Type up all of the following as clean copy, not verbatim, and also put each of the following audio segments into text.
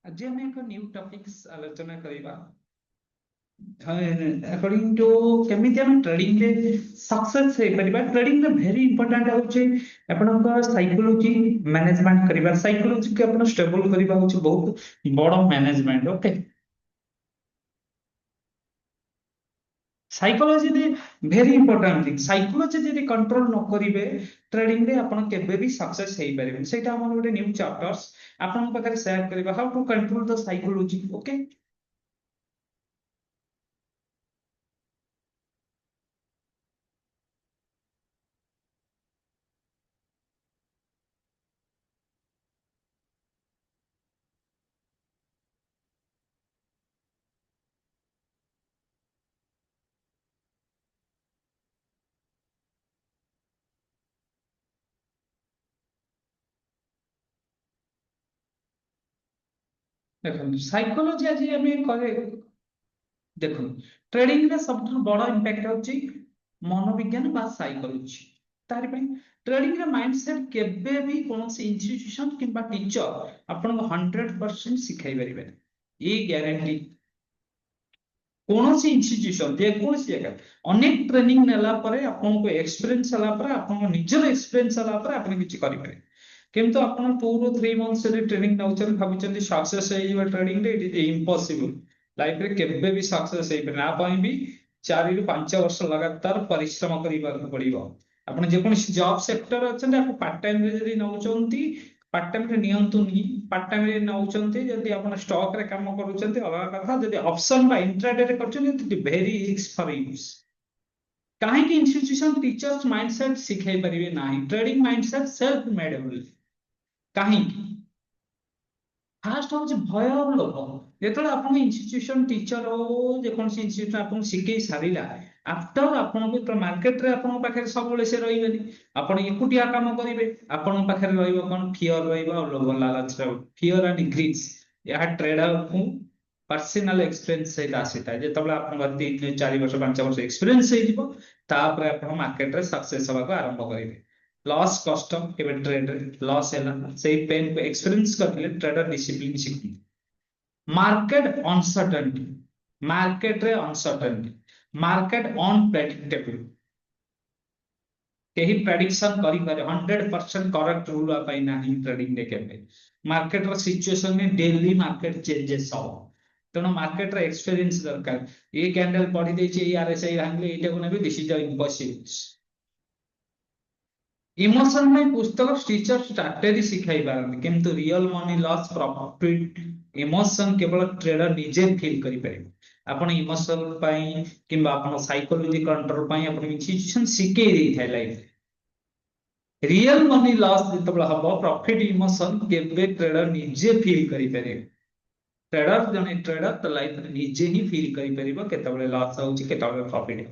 आज आम एक न्यू टॉपिक्स आलोचना करिबा अकॉर्डिंग टू केमिति हम ट्रेडिंग रे सक्सेस हे परिबा ट्रेडिंग रे वेरी इंपोर्टेंट होचे आपनका साइकोलॉजी मैनेजमेंट करिबा साइकोलॉजी के अपन स्टेबल करिबा होचे बहुत बड़ management okay psychology they very important thing psychology जदी कंट्रोल न करिवे ट्रेडिंग रे अपन केबे भी सक्सेस हे परिबे सेटा हमर गोटे न्यू चैप्टर्स आपन पाखरे शेयर करिबा how to control the psychology okay देखो साइकोलॉजी आज हमें करे देखो ट्रेडिंग रे सबठु बड़ इंपैक्ट होची मनोविज्ञान बा साइकोलॉजी तारि पे ट्रेडिंग रे माइंडसेट केबे भी कोनोसी इंस्टीट्यूशन किंबा टीचर आपन 100% सिखाई परिबे ये गारंटी कोनोसी इंस्टीट्यूशन जे कोनोसी जगह अनेक ट्रेनिंग नेला परे आपन को एक्सपीरियंस हला परे आपन को निजर एक्सपीरियंस हला परे आपन किछि करि पारे किंतु आपन 2 रो 3 मंथ्स रे ट्रेनिंग नउचन भाबिचंदी सक्सेस हे जीवा ट्रेडिंग रे इट इज इम्पॉसिबल लाइफ रे केबे भी सक्सेस हे पे ना पई भी 4 रु 5 वर्ष लगातार परिश्रम करिबा पड़िबो आपन जे कोन जॉब सेक्टर अछन आपन पार्ट टाइम रे जदी नउचंती पार्ट टाइम रे नियंतु नी पार्ट टाइम रे नउचंती जदी आपन स्टॉक रे काम करूचंती अलग कथा जदी ऑप्शन बा इंट्राडे रे करचंती वेरी रिस्क फॉर यूज काहे कि इंस्टीट्यूशन टीचर्स माइंडसेट सिखाई परिबे नाही ट्रेडिंग माइंडसेट सेल्फ मेडेबल काहे फास्ट हूँ भय और लोभ जो आप इन्यूशन टीचर हो जेकोसी इन्यूशन आपको शिखे सारा आफ्टर आपको मार्केट रे आपन पाखे सब से रही आपन एकुटिया काम करेंगे आपन पाखे रन फियर लोभ लालच फियर एंड ग्रीड्स यह ट्रेडर को पर्सनल एक्सपीरियंस सहित आसीता जो आप 3 4 वर्ष 5 वर्ष एक्सपीरियंस हो मार्केट रे सक्सेस होगा आरंभ करेंगे लॉस कष्ट केबे ट्रेड लॉस है सेही पेन को एक्सपीरियंस करले ट्रेडर डिसिप्लिन शिखी मार्केट अनसर्टेनिटी मार्केट रे अनसर्टेनिटी मार्केट अनप्रेडिक्टेबल केही प्रेडिक्शन करि पारे 100% करेक्ट रूल पाई नाही ट्रेडिंग रे केबे मार्केट रो सिचुएशन में डेली मार्केट चेंजेस हो तेणु मार्केट रे एक्सपीरियंस दरकार ये कैंडल पढ़ी देछि ये आरएसआई भांगले एटा को नेबे दिस इज इम्पॉसिबल इमोशन में पुस्तक टीचर स्ट्रैटेजी सिखाई पारନ୍ତି किंतु real money loss profit emotion केवल ट्रेडर निजे फील करि परिबो आपण इमोशन पई किंबा आपण साइकोलॉजी कंट्रोल पई आपण इंस्टीट्यूशन सिखे दै थाइ लाइफ रियल मनी लॉस जेतबेला हबो प्रॉफिट इमोशन केबे ट्रेडर निजे फील करि परिबो ट्रेडर जने ट्रेडर त लाइफ निजे ही फील करि परिबो केतबेला लॉस होउची केतबेला प्रॉफिट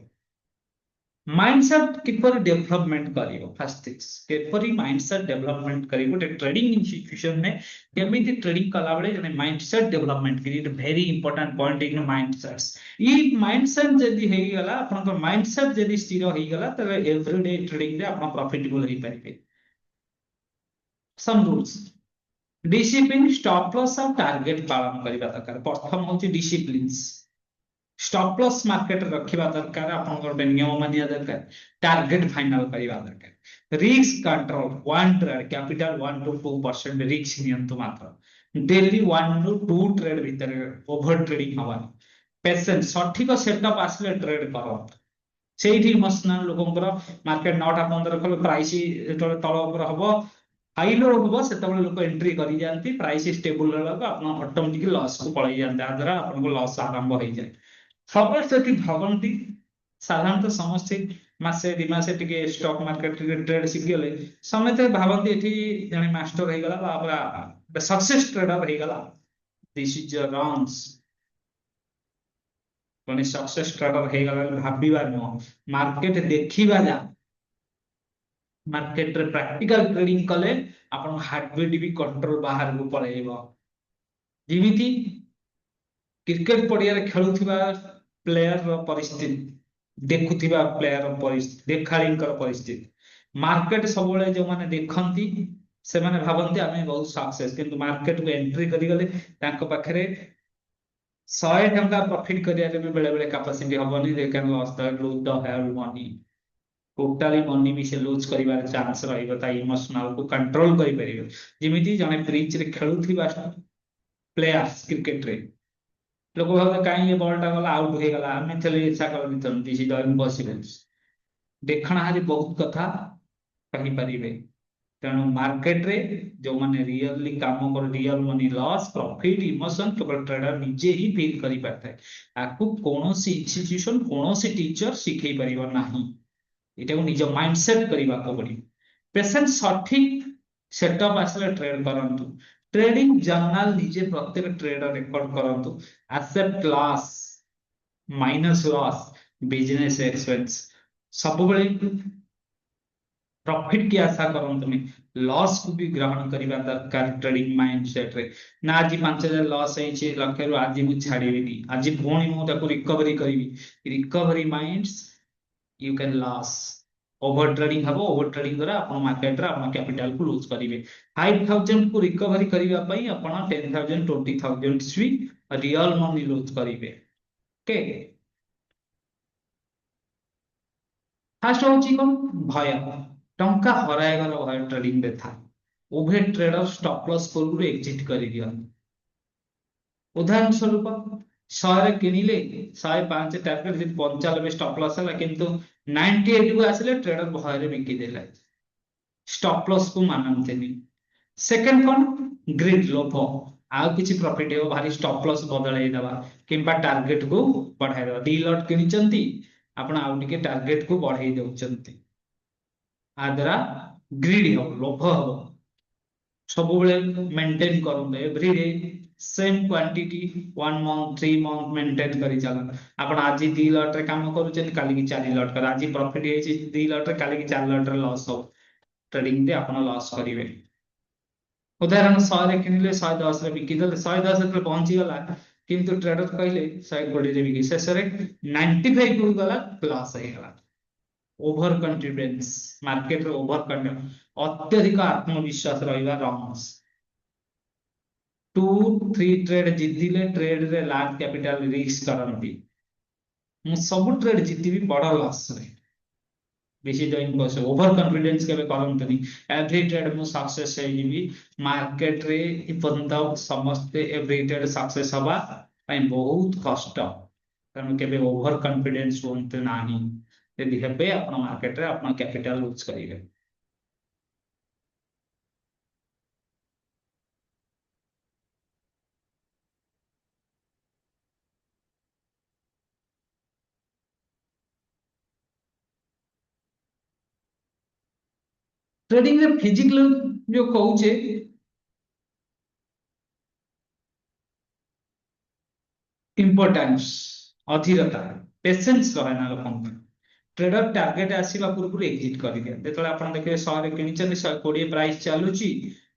माइंडसेट किपर डेवलपमेंट करिवो फर्स्ट थिंग्स किपर माइंडसेट डेवलपमेंट करिवो टे ट्रेडिंग इंस्टीट्यूशन में केमिति ट्रेडिंग कला बेले जने माइंडसेट डेवलपमेंट करी it very important point in mindsets ई माइंडसेट जदी हेई गला आपन को माइंडसेट जदी स्थिर हेई गला तबे एवरीडे ट्रेडिंग रे आपन प्रॉफिटेबल हेई परिबे some rules discipline stop loss और टारगेट पालन करिबा दरकार प्रथम होची डिसिप्लिन्स स्टॉप लॉस मार्केट रखिबा दरकार आपन गोटे नियम मानिया दरकार टारगेट फाइनल करिबा दरकार risk control one trade capital 1 to 2% risk नियंतु मात्र डेली 1 to 2 ट्रेड भीतर ओवर ट्रेडिंग हवा पेशेंस सठिक सेटअप आसले ट्रेड करो सेठी इमोशनल लोकंकर मार्केट 9:15 कल प्राइस जेतले तळ ऊपर हबो हाई लो हबो सेतबेले लोक एंट्री करि जानती प्राइस स्टेबल रहला आपन ऑटोमेटिक लॉस को पळै जानते आदरा आपन को लॉस आरंभ होई जाय खबर से भगंती साधारणतः समस्ते मासे दिमासे टिके स्टॉक मार्केट ट्रेड शिखिले समते भाबंती एठी जने मास्टर हे गला बा सक्सेस ट्रेडर हे गला दिस इज रॉन्ग्स कोनी सक्सेस ट्रेडर हे गला भाबीबा न मार्केट देखिबा जा मार्केट रे प्रैक्टिकल ट्रेडिंग कले आपन हार्टबीट भी कंट्रोल बाहर को पळेइबो जेमिति क्रिकेट पड़िया रे खेलुथिबा प्लेयर रो परिस्थिति देखुथिबा प्लेयर रो परिस्थिति देखाळींकर परिस्थिति मार्केट सबले जो माने देखंती ସେମାନେ ଭାବନ୍ତି ଆମେ ବହୁତ ସକ୍ସେସ୍, କିନ୍ତୁ ମାର୍କେଟକୁ ଏଣ୍ଟ୍ରି କରିଗଲେ ତାଙ୍କ ପାଖରେ 100 ଟଙ୍କା ପ୍ରଫିଟ କରିବାରେ ବି ବେଳେ ବେଳେ କାପାସିଟି ହବନି। They can loss the lose the whole money, totally money ବି ସେ ଲୁଜ୍ କରିବାର ଚାନ୍ସ ରହିବ। ତା ଇମୋସନାଲ କୁ କଣ୍ଟ୍ରୋଲ କରିପାରିବେ। ଯେମିତି ଜଣେ ପିଚ୍ ରେ ଖେଳୁଥିବା ପ୍ଲେୟାର୍ସ କ୍ରିକେଟରେ, ଲୋକ ଭାବେ କାହିଁ ଏ ବଲ୍ ଟା ଗଲା ଆଉଟ ହେଇଗଲା, ଆମେ ଥିଲେ ଇଚ୍ଛା କରନ୍ତି, ଦିସ୍ ଇଜ ଇମ୍ପସିବଲ। ଦେଖଣାହାରି ବହୁତ କଥା କହିପାରିବେ। ତେଣୁ ମାର୍କେଟରେ ଯୋଉମାନେ ରିଅଲି କାମ କରି real money loss profit emotion କେବଳ ଟ୍ରେଡର ନିଜେ ହିଁ ଫିଲ୍ କରିପାରିଥାଏ। ତାକୁ କୌଣସି ଇନଷ୍ଟିଟ୍ୟୁସନ କୌଣସି ଟିଚର ଶିଖେଇ ପାରିବ ନାହିଁ। ଏଟାକୁ ନିଜ ମାଇଣ୍ଡସେଟ କରିବାକୁ ପଡିବ। ପେସେନ୍ସ ସଠିକ ସେଟଅପ୍ ଆସିଲେ ଟ୍ରେଡ କରନ୍ତୁ। ट्रेडिंग जर्नल निजे प्रत्येक ट्रेडर रेकॉर्ड करंतु। Asset loss minus loss business expense सब बेले प्रॉफिट की आशा करंतुनी, लॉस को भी ग्रहण करबा दरकार ट्रेडिंग माइंडसेट रे। ना आज 5000 लॉस है लक्ष रु आज मु छाड़ीबी, आज पुणी मु ताको रिकवरी करबी। Recovery minds you can loss. Over trading हम, ओवर ट्रेडिंग द्वारा आप मार्केट रे आप कैपिटल को लूज करेंगे। 5000 को रिकवरी करबा पई आपण 10000 20000 भी रियल मनी लूज करेंगे। ओके, फास्ट होची कोन भय, टंका हराएगर भय ट्रेडिंग रे था। उभे ट्रेडर स्टॉप लॉस पूर्व एग्जिट कर दिया। उदाहरण स्वरूप 100 रे किनिले 105 टारगेट जि 95 स्टॉप लॉस है, किंतु 98 को आसिले ट्रेडर भय रे बिकी देला, स्टॉप लॉस को मानंतेनी। सेकंड कोन ग्रिड, लोभ, आउ किछि प्रॉफिट हो भारी स्टॉप लॉस बदलै दबा किंबा टारगेट को बढ़ाई दबा। दी लॉट किनिचंती आपण आउ टिके टारगेट को बढ़ाई देउचंती, आ द्वारा ग्रीड हो, लोभ हो। सब बेले मेंटेन करंते everyday same quantity 1 month 3 month maintain करी चलन। आपण आज 2 लॉट रे काम करूचें, काली की 4 लॉट कर, आज प्रॉफिट हे 2 लॉट रे, काली की 4 लॉट रे लॉस हो। ट्रेडिंग दे आपण लॉस करिवे। उदाहरण 100 रे किनिले 110 रे बिकी देले, 110 रे पहुंची गला, किंतु ट्रेडर कहले 120 रे बिकी, शेष रे 95 को गला, लॉस हे गला। ओवर कॉन्फिडेंस, मार्केट रे ओवर कॉन्फिडेंस, अत्यधिक आत्मविश्वास रहिबा रॉन्ग्स। 2-3 ट्रेड जितिले ट्रेड रे लार्ज कैपिटल रिस्क करंती, मु सब ट्रेड जीतीबी बड़ लॉस रे। बेसी जॉइन बस ओवर कॉन्फिडेंस के करंतनी, एवरी ट्रेड मु सक्सेस हे जीवी। मार्केट रे इपंदा समस्त एवरी ट्रेड सक्सेस हवा पई बहुत कष्ट, कारण केबे ओवर कॉन्फिडेंस होंते नाही। यदि हेबे आपण मार्केट रे आपण कैपिटल लूज करिवे। ट्रेडिंग रे फिजिकल जो कहूचे इंपोर्टेंस, अधीरता, पेशेंस रहना लोक। ट्रेडर टार्गेट आसीबा पूर्व एग्जिट कर दिया। जेतले आपण देखिबे 100 रे किनिचंती 120 प्राइस चालुची,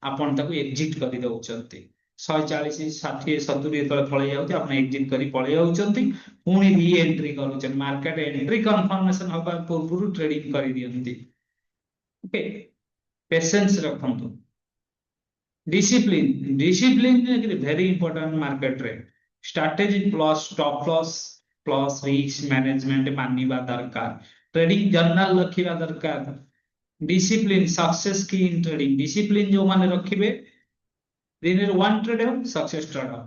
आपण ताको एग्जिट कर दउचंती। 140 60 70 जेतले पळे जाउची, आपण एग्जिट करी पळे जाउचंती, पुनी री एंट्री करूचंती। मार्केट एंट्री कंफर्मेशन होबा पूर्व ट्रेडिंग कर दियंती। ओके, पेशेंस रखंतु। Discipline, discipline very important market रे। Strategy plus stop loss plus risk management मानिबा दरकार। ट्रेडिंग जर्नल रखिबा दरकार। डिसिप्लिन सक्सेस की इन ट्रेडिंग। डिसिप्लिन जो माने रखिबे, दिन रे 1 ट्रेड हो सक्सेस ट्रेड हो,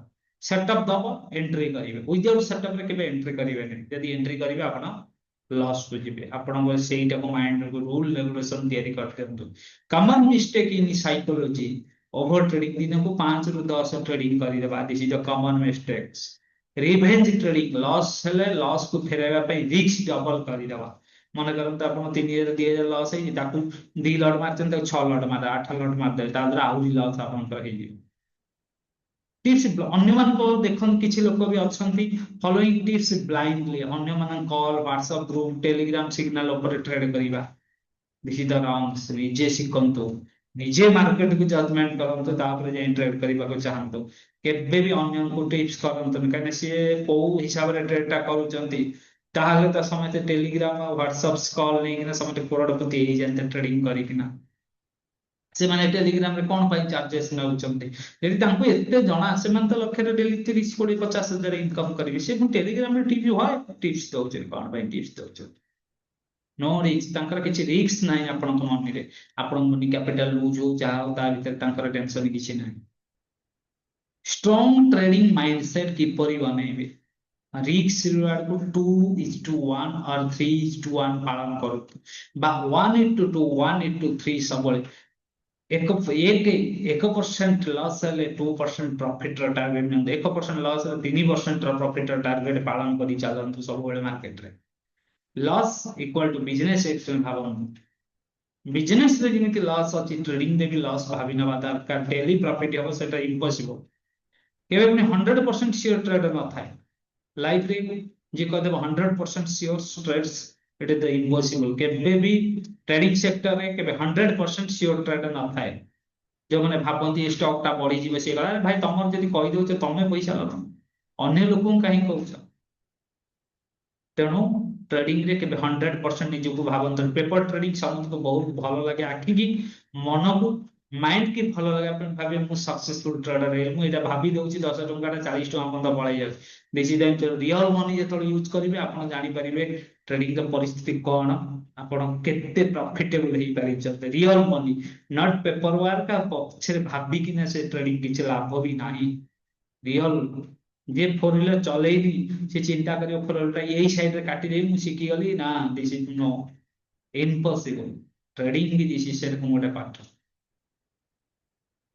सेटअप दबो एंट्री करिवे। विदाउट सेटअप रे केबे एंट्री करिवे नै। यदि एंट्री करिवे आपण लॉस को जिबे। आपण सेटा को माइंड को रूल रेगुलेशन तयारी करथंतु। Common mistake in psychology, over trading, दिन को 5 रु 10 ट्रेडिंग करि देबा, this is a common mistakes. Revenge trading, loss हेले लॉस को फेराइबा पई रिस्क डबल करि देबा। मन करंत आपण 3000 2000 लॉस है, ताकू 2 लॉट मारचन, ताकू 6 लॉट मार, 8 लॉट मार दे, ताद्रा आउरी लॉस आपण कर हे जी। टिप्स अन्य मान को देखन, किछि लोक भी अछंती फॉलोइंग टिप्स ब्लाइंडली अन्य मान call WhatsApp group Telegram signal ऊपर ट्रेड करिबा। This is the wrongs. निजे सिखंतु, निजे मार्केट को जजमेंट करंतु, तापर जे ट्रेड करिबा को चाहंतु। केबे भी अन्य को टिप्स करंतु, कने से को हिसाब रे ट्रेड ता करूचंती, ताहले त समते टेलीग्राम और व्हाट्सएप कॉल नहीं ना, समते करोड़पति हे जंते ट्रेडिंग करिकिना। से माने टेलीग्राम रे कोन पाई चार्जेस नउचंती यदि तांको एते जणा से मान तो लक्ष रे डेली 30 40 50 हजार इनकम करिवे से टेलीग्राम रे टिप्स होय टिप्स दउचे कोन पाई टिप्स दउचे नो रिस्क तांकर किछि रिस्क नाही आपण को मनी रे आपण मनी कैपिटल लूज हो जाओ ता भीतर तांकर टेंशन किछि नाही स्ट्रांग ट्रेडिंग माइंडसेट की परि बनेबे रिस्क रिवार्ड को 2:1 और 3:1 पालन करू बा 1:2 1:3 सबले एक एक परसेंट लॉस है 2% प्रॉफिट रो टारगेट ने 1% लॉस है 3% रो प्रॉफिट रो टारगेट पालन करी चलंतु सब बेले मार्केट रे loss equal to business action भावना बिजनेस रे जेमिति लॉस अछि ट्रेडिंग दे भी लॉस भाबी नबा दरकार डेली प्रॉफिट हो सेटा इम्पॉसिबल केबे पनि 100% श्योर ट्रेडर न थाए लाइफ रे जे कहदे 100% sure trades it is the impossible केबे भी ट्रेडिंग सेक्टर रे केबे 100% श्योर ट्रेडर न थाए जो मैंने भावती स्टॉक टा बढ़ी जी से गला भाई तुम जब कही दो तुम पैसा लग अन्य लोक कहीं कौच तेणु ट्रेडिंग रे के 100% निजको भावत पेपर ट्रेडिंग समस्त को बहुत भल लगे आखि की मन को माइंड की भल लगे भावे मु सक्सेसफुल ट्रेडर है मु एटा भाभी दउची 10 टंका 40 टंका बंद पळाई जाय this is the real money जेतल यूज करिवे आपण जानि परिबे ट्रेडिंग द परिस्थिति कोन आपण केते प्रॉफिटेबल हे पारि चलते real money not paper work का पछरे भाभी कि से ट्रेडिंग किछ लाभ भी नाही रियल जे फोर व्हीलर चलेइनी से चिंता करियो फोर व्हीलर यही साइड रे काटी दे मु सिकी गली ना this is no impossible trading भी दिस इज सेरकम गोटे पाठ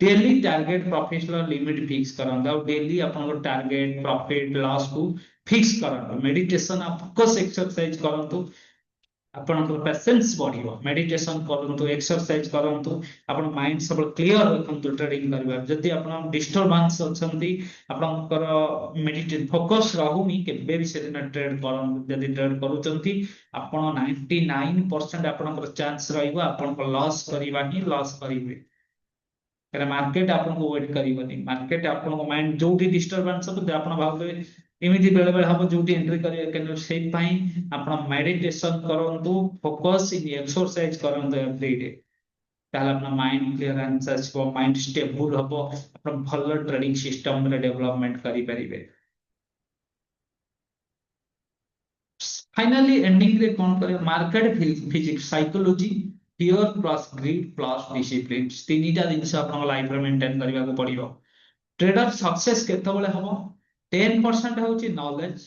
daily target profit limit fix करंदा और डेली अपन टारगेट प्रॉफिट लॉस को फिक्स करंदा मेडिटेशन फोकस एक्सरसाइज करंतु आपनकर पेशेंस बढ़ियो मेडिटेशन करंतु एक्सरसाइज करंतु आपन माइंड सब क्लियर रखंतु ट्रेडिंग करबा जदि आपन डिस्टरबेंस अछंती आपनकर मेडिटेट फोकस रहूनी केबे भी सेदिन ट्रेड करंतु जदि ट्रेड करूचंती आपन 99% आपनकर चांस रहइबो आपनकर लॉस करबा ही लॉस करिवे कारण मार्केट आपको वेट करिवनी मार्केट आपको माइंड जोटी डिस्टरबेंस हो आपण भाबे एमिति बेले बेले हम जोटी एंट्री करिवे केन सेट पई आपण मेडिटेशन करंतु फोकस इन एक्सरसाइज करंतु एवरी डे ताला अपना माइंड क्लियर आंसर छो माइंड स्टेबल हबो आपण भलो ट्रेडिंग सिस्टम रे डेवलपमेंट करि परिबे फाइनली एंडिंग रे कोन करे market physics psychology fear plus greed plus discipline तीनटा जिनस आपन लाइफ रे मेंटेन करबा को पड़िबो ट्रेडर सक्सेस केतबेले हबो 10% होची नॉलेज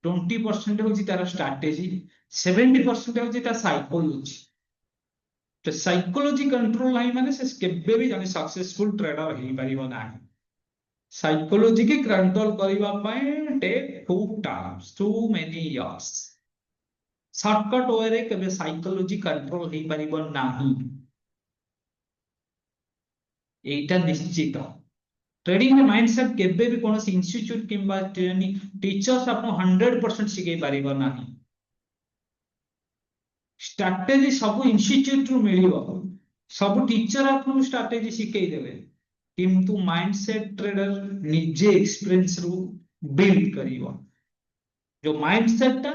20% होची तार स्ट्रेटजी 70% होची तार साइकोलॉजी तो साइकोलॉजी कंट्रोल नाही माने से केबे भी जाने सक्सेसफुल ट्रेडर हेई परिबो नाही साइकोलॉजी के कंट्रोल करबा पय take too many years shortcut way रे केबे साइकोलॉजी कंट्रोल हेई परिबो नाही एटा निश्चित ट्रेडिंग में माइंडसेट केबे भी कोन इंस्टीट्यूट किंबा ट्रेनिंग टीचर्स आपन 100% सिखै परिबो नाही स्ट्रेटजी सब इंस्टीट्यूट रु मिलिबो सब टीचर आपन स्ट्रेटजी सिखै देबे किंतु माइंडसेट ट्रेडर निजे एक्सपीरियंस रु बिल्ड करिवो जो माइंडसेट ता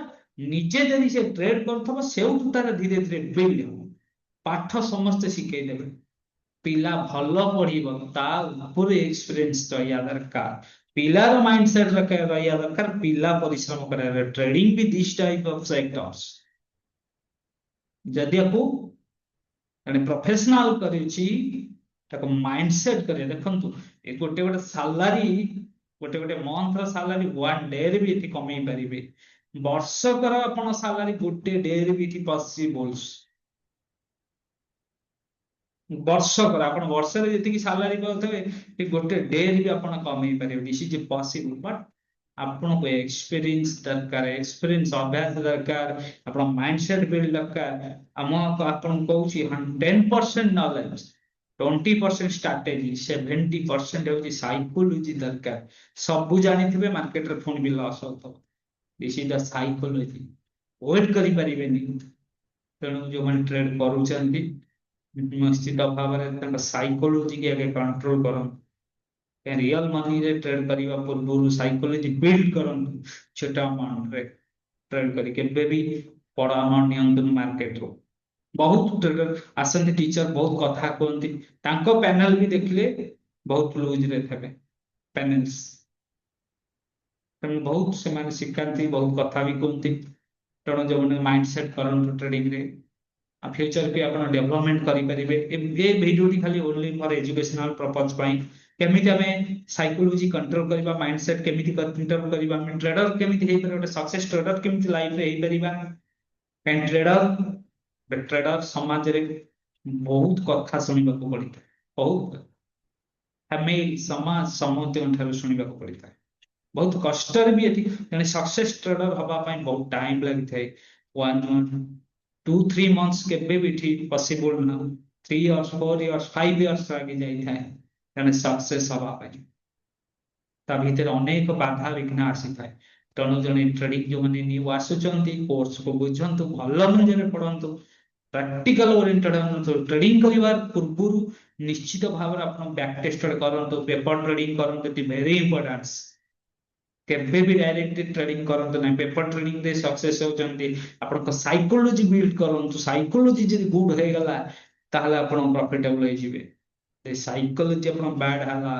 निजे जदि से ट्रेड करथबो सेउठु तार धीरे धीरे बिल्ड हो पाठ समस्त सिखै देबे पिला भलो पढ़िबो ता ऊपर एक्सपीरियंस रहिया दरकार पिलार माइंडसेट रहिया दरकार पिला परिश्रम करे ट्रेडिंग भी दिस टाइप ऑफ सेक्टर्स जदि आपको यानी प्रोफेशनल करिछि ताको माइंडसेट करे देखंतु ए गोटे गोटे सैलरी गोटे गोटे मंथ रो सैलरी वन डे रे भी इति कमै परिबे वर्षकर अपन सैलरी गोटे डे रे भी इति पॉसिबल वर्षकर आपण वर्ष रे जति की सैलरी पाउथबे गोटे डे रे भी आपण कमै परिबे दिस इज पॉसिबल बट आपण को एक्सपीरियंस दरकार एक्सपीरियंस अभ्यास दरकार आपण माइंडसेट बिल्ड दरकार हम आपण कहूची 10% नॉलेज 20% स्ट्रेटजी 70% होची साइकोलॉजी दरकार सब जानिथिबे मार्केट रे फोन भी लॉस होतो this is the psychology wait करि परिबेनी तेणु जो मन ट्रेड करूचंती निश्चित भाव में साइकोलॉजी के आगे कंट्रोल करन रियल मनी रे ट्रेड करबा पूर्व साइकोलॉजी बिल्ड करन छोटा अमाउंट रे ट्रेड करी केबे भी बड़ा अमाउंट नियंत्रण मार्केट रो बहुत ट्रेडर आसନ୍ତି टीचर बहुत कथा कहती पैनल भी देखले बहुत लूज रे थे पैनल्स तेणु बहुत से शिखाती बहुत कथा भी कहती तेणु जो माइंड सेट करंतु ट्रेडिंग रे फ्यूचर भी आप डेवलपमेंट करेंगे ये भिडियोटी खाली ओनली फॉर एजुकेशनल पर्पज केमिति हमें साइकोलॉजी कंट्रोल करबा माइंडसेट केमिति कंट्रोल करबा हम ट्रेडर केमिति हे पर सक्सेस ट्रेडर केमिति लाइफ रे हे परिबा कैन ट्रेडर समाज रे बहुत कथा सुनिबा को पड़ी बहुत हमें समाज समूह ठाରୁ ଶୁଣିବାକୁ ପଡିଥାଏ बहुत कष्ट भी ये जने सक्सेस ट्रेडर हवा पाई बहुत टाइम लगी थे 1 2 3 months केबे भी ठीक पॉसिबल ना 3 years 4 years 5 years आगे जाई थाए जने सक्सेस हवा पाई ता भीतर अनेक बाधा विघ्न आसी थाए तेणु जने ट्रेडिंग जो माने न्यू आसुचंती कोर्स को बुझंतु भल मजे पढ़ंतु प्रैक्टिकल ओरिएंटेड हम ट्रेडिंग करिवार पूर्व निश्चित भाव आपण बैक टेस्टेड करंतु पेपर ट्रेडिंग करंतु इट वेरी इंपोर्टेंट केबे भी डायरेक्ट ट्रेडिंग करंतु ना पेपर ट्रेडिंग दे सक्सेस होचंती आपण को साइकोलॉजी बिल्ड करंतु साइकोलॉजी जदी गुड हे गला ताहले आपण प्रॉफिटेबल हे जिवे ए साइकोलॉजी आपण बैड हला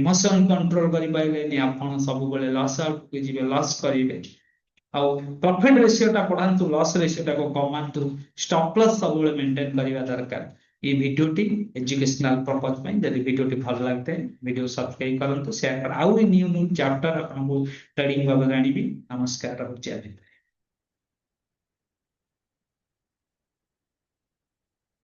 इमोशन कंट्रोल करि पाइले आपण सब बेले लॉस आउट के जिवे लॉस करिवे आ प्रॉफिट रेशियो टा पढ़ांतु लॉस रेशियो टा को कमांतु स्टॉप लॉस सब बेले मेंटेन करिवा दरकार ये वीडियोटी एजुकेशनल पर्पज में जब वीडियोटी भल लगते हैं वीडियो सब्सक्राइब करंतु शेयर कर आउ न्यू न्यू चैप्टर आपको ट्रेडिंग बाबा जानिबी नमस्कार रहुछि।